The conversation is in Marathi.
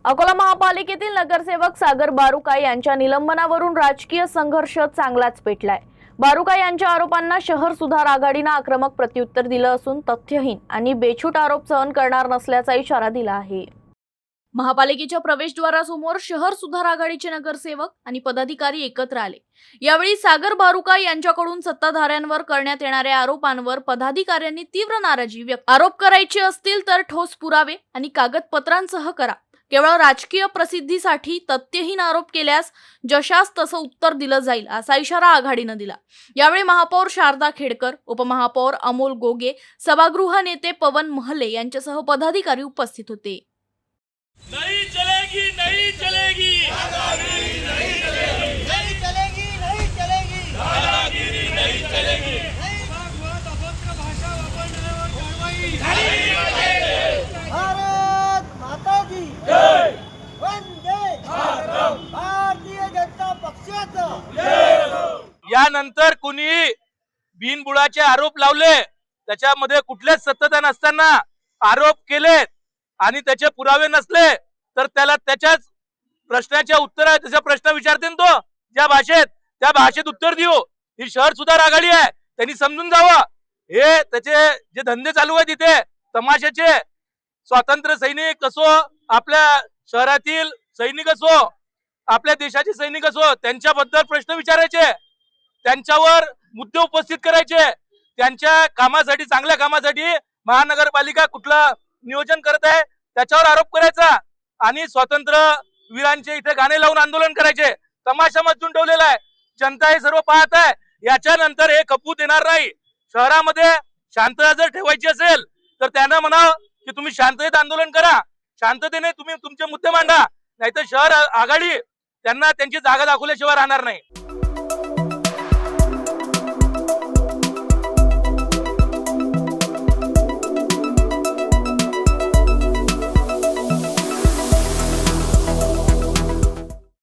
अकोला महापालिकेतील नगरसेवक सागर बारुकाई यांच्या निलंबनावरून राजकीय संघर्ष चांगलाच पेटलाय। बारुकाई यांच्या आरोपांना शहर सुधार आघाडीने आक्रमक प्रत्युत्तर दिलं असून तथ्यहीन आणि बेछूट आरोप सहन करणार नसल्याचा इशारा दिला आहे। महापालिकेच्या प्रवेशद्वारासमोर शहर सुधार आघाडीचे नगरसेवक आणि पदाधिकारी एकत्र आले। यावेळी सागर बारुकाई यांच्याकडून सत्ताधाऱ्यांवर करण्यात येणाऱ्या आरोपांवर पदाधिकाऱ्यांनी तीव्र नाराजी व्यक्त। आरोप करायचे असतील तर ठोस पुरावे आणि कागदपत्रांसह करा। केवळ राजकीय प्रसिद्धीसाठी तथ्यहीन आरोप केल्यास जशास तसं उत्तर दिलं जाईल असा इशारा आघाडीनं दिला। यावेळी महापौर शारदा खेडकर, उपमहापौर अमोल गोगे, सभागृह नेते पवन महले यांच्यासह पदाधिकारी उपस्थित होते। नहीं चलेगी, नहीं चलेगी, दादागिरी नहीं चलेगी, नहीं चलेगी, नहीं चलेगी, दादागिरी नहीं चलेगी, नहीं भागवत अभद्र भाषा वापरणाऱ्यावर कारवाई झाली पाहिजे। भारत माता की जय, वंदे मातरम, भारतीय जनता पक्षाचा जय हो। यानंतर कुणी बिनबुडाचे आरोप लावले, त्याच्यामध्ये कुठलेच सत्यता नसताना आरोप केलेत आणि त्याचे पुरावे नसले तर त्याला त्याच्याच प्रश्नाच्या उत्तर त्याचा प्रश्न विचारते तो ज्या भाषेत त्या भाषेत उत्तर देऊ। ही शहर सुधार आघाडी आहे, त्यांनी समजून जावं। हे त्याचे जे धंदे चालू आहेत तिथे तमाशाचे, स्वातंत्र्य सैनिक असो, आपल्या शहरातील सैनिक असो, आपल्या देशाचे सैनिक असो, त्यांच्याबद्दल प्रश्न विचारायचे, त्यांच्यावर मुद्दे उपस्थित करायचे, त्यांच्या कामासाठी, चांगल्या कामासाठी महानगरपालिका कुठला नियोजन करत आहे त्याच्यावर आरोप करायचा आणि स्वातंत्र्य वीरांचे इथे गाणे लावून आंदोलन करायचे। तमाशा मधून ठेवलेला आहे, जनता हे सर्व पाहत आहे। याच्यानंतर हे खपू देणार नाही। शहरामध्ये शांतता जर ठेवायची असेल तर त्यांना म्हणावं की तुम्ही शांततेत आंदोलन करा, शांततेने तुम्ही तुमचे मुद्दे मांडा, नाहीतर शहर आघाडी त्यांना त्यांची जागा दाखवल्याशिवाय राहणार नाही।